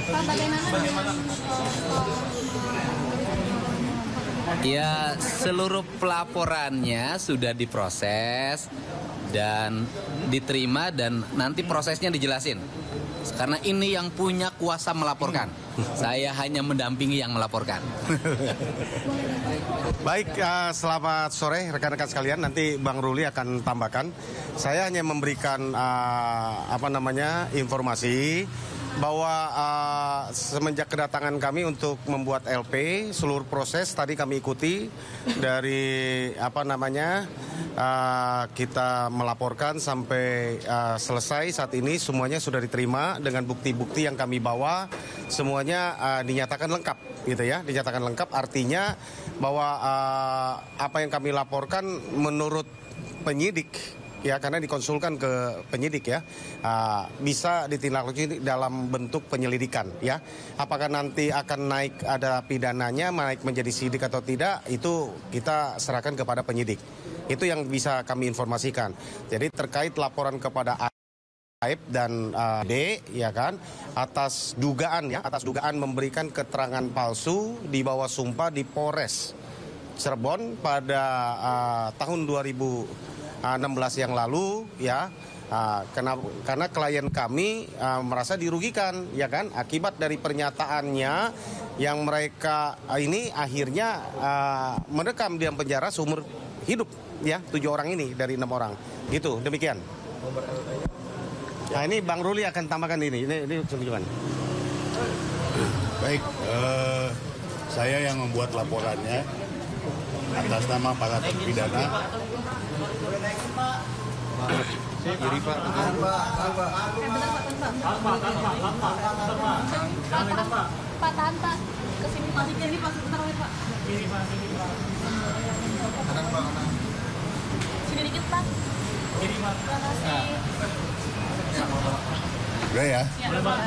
Pak, bagaimana? Ya, seluruh pelaporannya sudah diproses dan diterima dan nanti prosesnya dijelasin. Karena ini yang punya kuasa melaporkan. Saya hanya mendampingi yang melaporkan. Baik, selamat sore rekan-rekan sekalian. Nanti Bang Ruli akan tambahkan. Saya hanya memberikan informasi bahwa semenjak kedatangan kami untuk membuat LP, seluruh proses tadi kami ikuti dari kita melaporkan sampai selesai. Saat ini semuanya sudah diterima dengan bukti-bukti yang kami bawa, semuanya dinyatakan lengkap, gitu ya. Dinyatakan lengkap artinya bahwa apa yang kami laporkan menurut penyidik, ya, karena dikonsulkan ke penyidik, ya, bisa ditindaklanjuti dalam bentuk penyelidikan, ya. Apakah nanti akan naik ada pidananya, naik menjadi sidik atau tidak, itu kita serahkan kepada penyidik. Itu yang bisa kami informasikan. Jadi terkait laporan kepada Aib dan D, ya kan, atas dugaan memberikan keterangan palsu di bawah sumpah di Polres Cirebon pada tahun 2016 yang lalu, ya. Karena klien kami merasa dirugikan, ya kan, akibat dari pernyataannya yang mereka ini akhirnya mendekam di penjara seumur hidup, ya, 7 orang ini dari 6 orang, gitu. Demikian. Nah, ini Bang Ruli akan tambahkan ini tunjukkan. Baik, saya yang membuat laporannya atas nama para terpidana. Kiri, Pak. Pak, tahan, Pak. Kesini, Pak. Kiri, Pak. Sebentar, Pak. Kiri, Pak. Kanan, Pak. Sini dikit, Pak. Kiri, Pak. Terima kasih. Udah ya? Ya, Pak.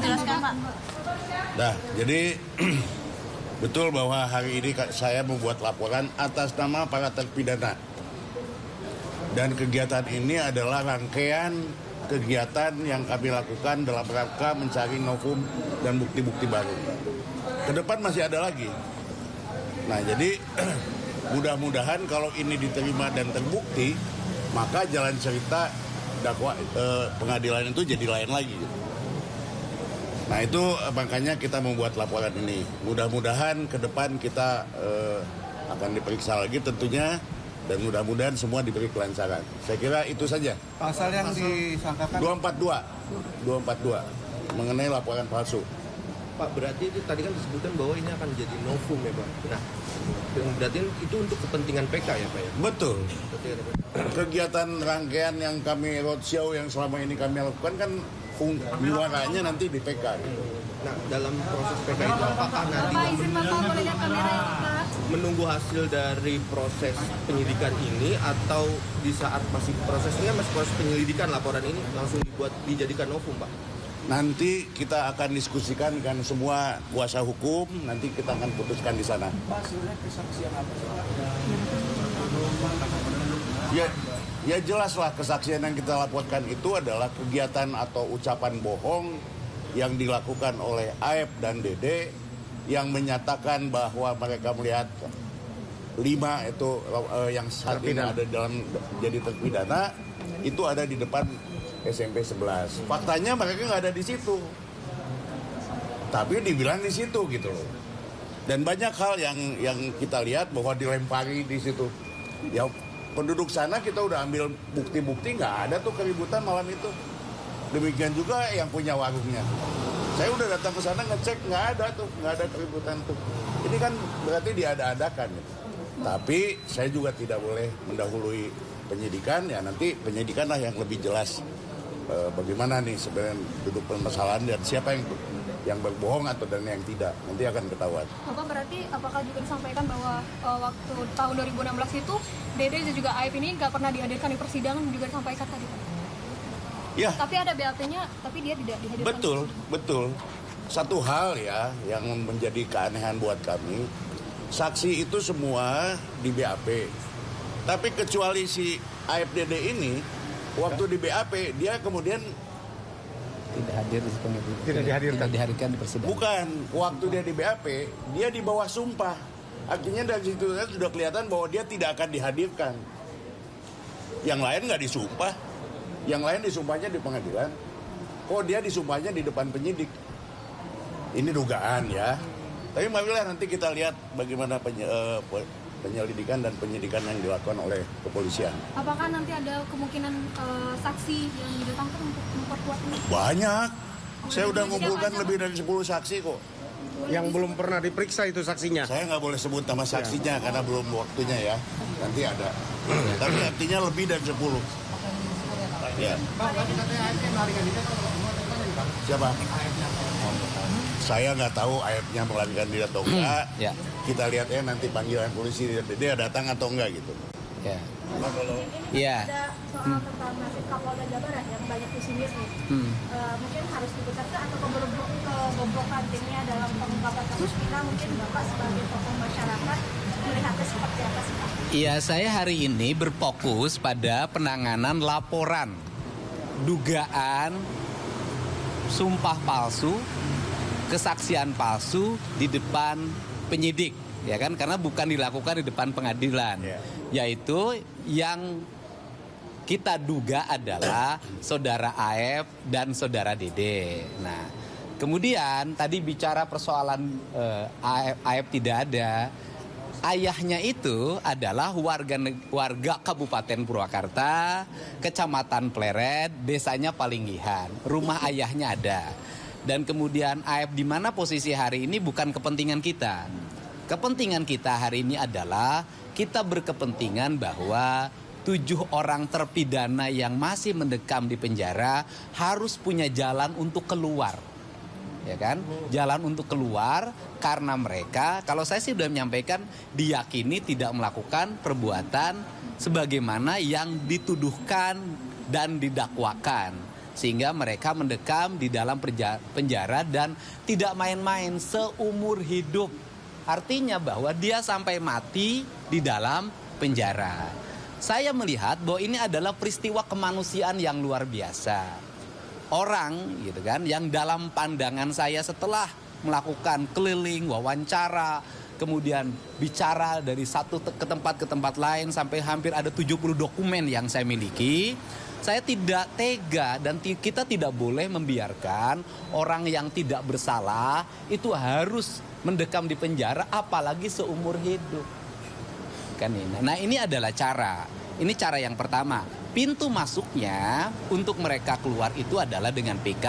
Jelaskan, Pak. Nah, jadi betul bahwa hari ini saya membuat laporan atas nama para terpidana. Dan kegiatan ini adalah rangkaian kegiatan yang kami lakukan dalam rangka mencari novum dan bukti-bukti baru. Ke depan masih ada lagi. Nah, jadi mudah-mudahan kalau ini diterima dan terbukti, maka jalan cerita pengadilan itu jadi lain lagi. Nah, itu makanya kita membuat laporan ini. Mudah-mudahan ke depan kita akan diperiksa lagi tentunya, dan mudah-mudahan semua diberi kelancaran. Saya kira itu saja. Pasal yang disangkakan 242 mengenai laporan palsu. Pak, berarti itu tadi kan disebutkan bahwa ini akan jadi novum, ya, Pak. Nah, berarti itu untuk kepentingan PK, ya, Pak, ya? Betul. Kegiatan rangkaian yang kami roadshow yang selama ini kami lakukan kan muaranya nanti di PK. Nah, dalam proses PK itu apakah nanti menunggu hasil dari proses penyidikan ini, atau di saat masih prosesnya, masih proses penyelidikan laporan ini langsung dijadikan novum, Pak? Nanti kita akan diskusikan kan semua kuasa hukum, nanti kita akan putuskan di sana. Ya jelaslah kesaksian yang kita laporkan itu adalah kegiatan atau ucapan bohong yang dilakukan oleh Aib dan Dede yang menyatakan bahwa mereka melihat 5 itu yang saat ini ada dalam jadi terpidana itu ada di depan SMP 11. Faktanya mereka nggak ada di situ, tapi dibilang di situ, gitu loh. Dan banyak hal yang kita lihat bahwa dilempari di situ. Ya, penduduk sana kita udah ambil bukti-bukti, nggak ada tuh keributan malam itu. Demikian juga yang punya warungnya. Saya udah datang ke sana ngecek, nggak ada keributan tuh. Ini kan berarti diada-adakan. Ya. Tapi saya juga tidak boleh mendahului penyidikan, ya nanti penyidikan lah yang lebih jelas bagaimana nih sebenarnya duduk permasalahan dan siapa yang berbohong atau dan yang tidak, nanti akan ketahuan. Bapak, berarti apakah juga disampaikan bahwa waktu tahun 2016 itu Dede dan juga Aib ini nggak pernah dihadirkan di persidangan, juga disampaikan tadi, Pak? Ya. Tapi ada BAP-nya, tapi dia tidak dihadirkan. Betul. Satu hal ya yang menjadi keanehan buat kami, saksi itu semua di BAP. Tapi kecuali si Aib Dede ini, waktu di BAP dia kemudian Tidak hadir di penyidikan. Tidak dihadirkan. Tidak dihadirkan di persidangan. Bukan, waktu dia di BAP, dia di bawah sumpah. Artinya dari situ sudah kelihatan bahwa dia tidak akan dihadirkan. Yang lain nggak disumpah. Yang lain disumpahnya di pengadilan. Kok dia disumpahnya di depan penyidik? Ini dugaan ya. Tapi marilah nanti kita lihat bagaimana penyelidikan dan penyidikan yang dilakukan oleh kepolisian. Apakah nanti ada kemungkinan saksi yang didatangkan untuk memperkuat ini? Banyak. Saya udah ngumpulkan lebih dari 10 saksi kok. Yang belum pernah diperiksa itu saksinya. Saya nggak boleh sebut nama saksinya karena belum waktunya ya. Nanti ada. Tapi artinya lebih dari 10. Ya. Siapa? Saya nggak tahu AF-nya melarikan diri atau enggak. Ya. Kita lihat ya nanti panggilan polisi dia datang atau enggak gitu. Ya. Iya. Ada soal tentang nasib Kapolda Jabar yang banyak disindir nih. Mungkin harus diputarkan atau kebobrokan timnya dalam pengungkapan kasus kita, mungkin Bapak sebagai tokoh masyarakat melihatnya seperti apa sih Pak? Iya, saya hari ini berfokus pada penanganan laporan dugaan sumpah palsu, kesaksian palsu di depan penyidik, ya kan? Karena bukan dilakukan di depan pengadilan, yaitu yang kita duga adalah saudara AF dan saudara Dede. Nah, kemudian tadi bicara persoalan AF tidak ada. Ayahnya itu adalah warga Kabupaten Purwakarta, Kecamatan Pleret, desanya Palinggihan. Rumah ayahnya ada. Dan kemudian AF di mana posisi hari ini bukan kepentingan kita. Kepentingan kita hari ini adalah kita berkepentingan bahwa 7 orang terpidana yang masih mendekam di penjara harus punya jalan untuk keluar. Ya kan? Jalan untuk keluar karena mereka, kalau saya sih sudah menyampaikan, diyakini tidak melakukan perbuatan sebagaimana yang dituduhkan dan didakwakan. Sehingga mereka mendekam di dalam penjara dan tidak main-main seumur hidup. Artinya bahwa dia sampai mati di dalam penjara. Saya melihat bahwa ini adalah peristiwa kemanusiaan yang luar biasa. Orang gitu kan yang dalam pandangan saya setelah melakukan keliling, wawancara, kemudian bicara dari satu ke tempat lain sampai hampir ada 70 dokumen yang saya miliki. Saya tidak tega dan kita tidak boleh membiarkan orang yang tidak bersalah itu harus mendekam di penjara apalagi seumur hidup. Kan ini. Nah, ini adalah cara. Ini cara yang pertama. Pintu masuknya untuk mereka keluar itu adalah dengan PK.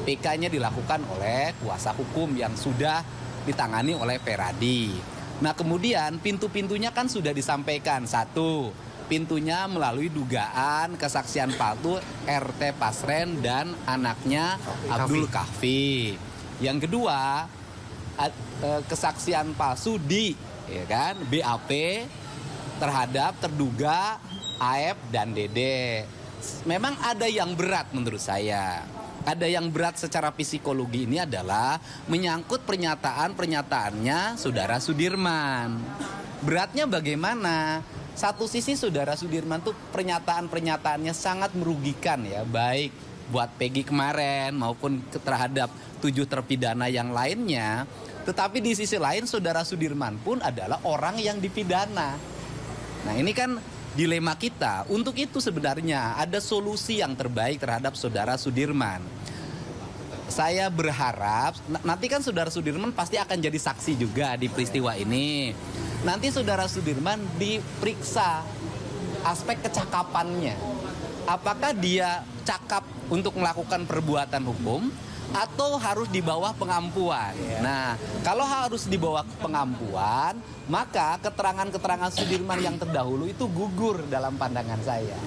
PK-nya dilakukan oleh kuasa hukum yang sudah ditangani oleh Peradi. Nah, kemudian pintu-pintunya kan sudah disampaikan. Satu, pintunya melalui dugaan kesaksian palsu RT Pasren dan anaknya Abdul Kahfi. Yang kedua, kesaksian palsu di BAP terhadap terduga AF dan Dede. Memang ada yang berat menurut saya. Ada yang berat secara psikologi ini adalah menyangkut pernyataannya Saudara Sudirman. Beratnya bagaimana? Satu sisi Saudara Sudirman tuh pernyataannya sangat merugikan ya, baik buat Peggy kemarin maupun terhadap 7 terpidana yang lainnya. Tetapi di sisi lain Saudara Sudirman pun adalah orang yang dipidana. Nah, ini kan dilema kita. Untuk itu sebenarnya ada solusi yang terbaik terhadap Saudara Sudirman. Saya berharap, nanti kan Saudara Sudirman pasti akan jadi saksi juga di peristiwa ini. Nanti Saudara Sudirman diperiksa aspek kecakapannya. Apakah dia cakap untuk melakukan perbuatan hukum atau harus di bawah pengampuan. Nah, kalau harus di bawah pengampuan, maka keterangan-keterangan Sudirman yang terdahulu itu gugur dalam pandangan saya.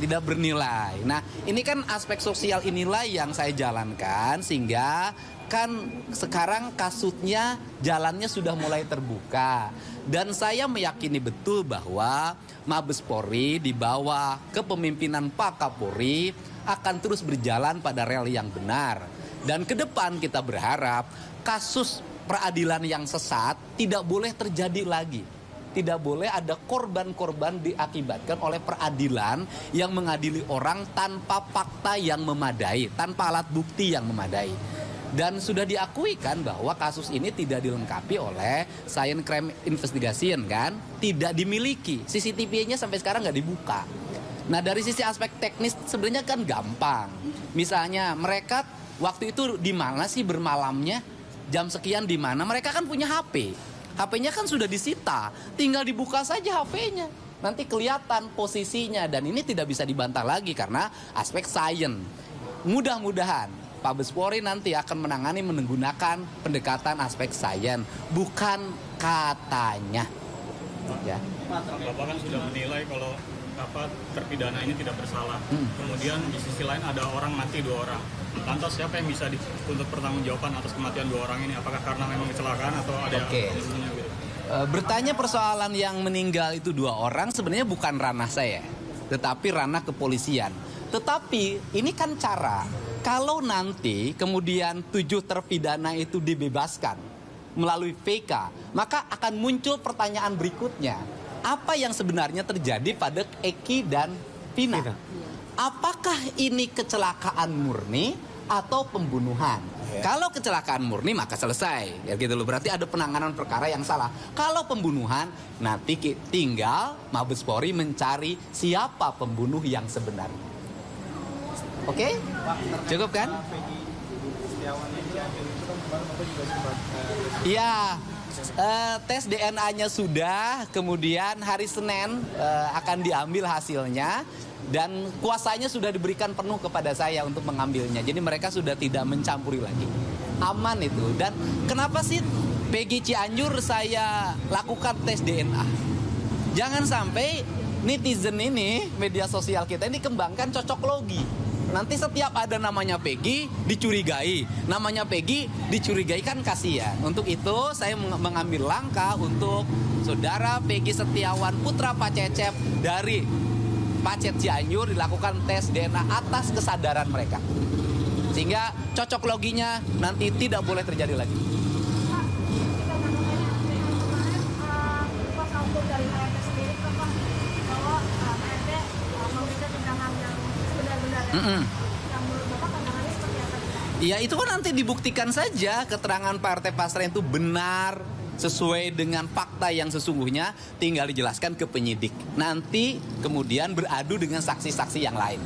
Tidak bernilai. Nah, ini kan aspek sosial inilah yang saya jalankan sehingga kan sekarang kasusnya jalannya sudah mulai terbuka. Dan saya meyakini betul bahwa Mabes Polri di bawah kepemimpinan Pak Kapolri akan terus berjalan pada rel yang benar. Dan ke depan kita berharap kasus peradilan yang sesat tidak boleh terjadi lagi. tidak boleh ada korban-korban diakibatkan oleh peradilan yang mengadili orang tanpa fakta yang memadai, tanpa alat bukti yang memadai. Dan sudah diakui kan bahwa kasus ini tidak dilengkapi oleh Science Crime Investigation kan, tidak dimiliki, CCTV-nya sampai sekarang nggak dibuka. Nah dari sisi aspek teknis sebenarnya kan gampang. Misalnya mereka waktu itu di mana sih bermalamnya, jam sekian di mana, mereka kan punya HP. HP-nya kan sudah disita, tinggal dibuka saja HP-nya. Nanti kelihatan posisinya dan ini tidak bisa dibantah lagi karena aspek sains. Mudah-mudahan Mabes Polri nanti akan menangani menggunakan pendekatan aspek sains, bukan katanya. Ya. Bapak kan sudah menilai kalau terpidana ini tidak bersalah. Kemudian di sisi lain ada orang mati 2 orang. Lantas siapa yang bisa dituntut pertanggungjawaban atas kematian 2 orang ini? Apakah karena memang kecelakaan atau ada ilmunya gitu? Bertanya persoalan yang meninggal itu 2 orang sebenarnya bukan ranah saya, tetapi ranah kepolisian. Tetapi ini kan cara, kalau nanti kemudian 7 terpidana itu dibebaskan melalui VK, maka akan muncul pertanyaan berikutnya. Apa yang sebenarnya terjadi pada Eki dan Vina? Apakah ini kecelakaan murni atau pembunuhan? Kalau kecelakaan murni maka selesai, ya gitu loh. Berarti ada penanganan perkara yang salah. Kalau pembunuhan nanti tinggal Mabes Polri mencari siapa pembunuh yang sebenarnya. Oke? Cukup kan? Iya. Tes DNA-nya sudah, kemudian hari Senin akan diambil hasilnya dan kuasanya sudah diberikan penuh kepada saya untuk mengambilnya. Jadi mereka sudah tidak mencampuri lagi. Aman itu. Dan kenapa sih PG Cianjur saya lakukan tes DNA? Jangan sampai netizen ini, media sosial kita ini kembangkan cocok logi. Nanti setiap ada namanya Peggy dicurigai, namanya Peggy dicurigai, kan kasihan. Untuk itu saya mengambil langkah untuk saudara Peggy Setiawan putra Pak Cecep dari Pacet Cianjur dilakukan tes DNA atas kesadaran mereka. Sehingga cocok loginya nanti tidak boleh terjadi lagi. Kuasa hukum dari HRT sendiri kan Pak, bahwa HRT memberikan keterangan yang sebenar-benarnya. Yang menurut Bapak pandangannya seperti apa? Ya itu kan nanti dibuktikan saja keterangan Partai Pasren itu benar sesuai dengan fakta yang sesungguhnya, tinggal dijelaskan ke penyidik. Nanti kemudian beradu dengan saksi-saksi yang lain.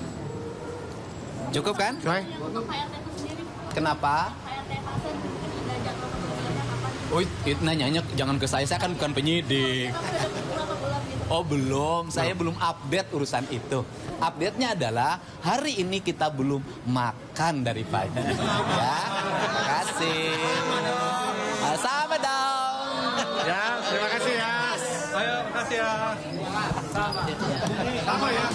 Cukup kan? Untuk HRT itu sendiri, Kenapa? HRT Pasren mungkin ada jadwal pemanggilannya kapan? Oh, itu nanyanya jangan ke saya kan bukan penyidik. Kan sudah beberapa bulan gitu. Oh belum, saya belum update urusan itu. Update-nya adalah hari ini kita belum makan dari pagi. Ya, terima kasih. Sama dong. Ya, terima kasih ya. Ayo, makasih ya. Sama ya.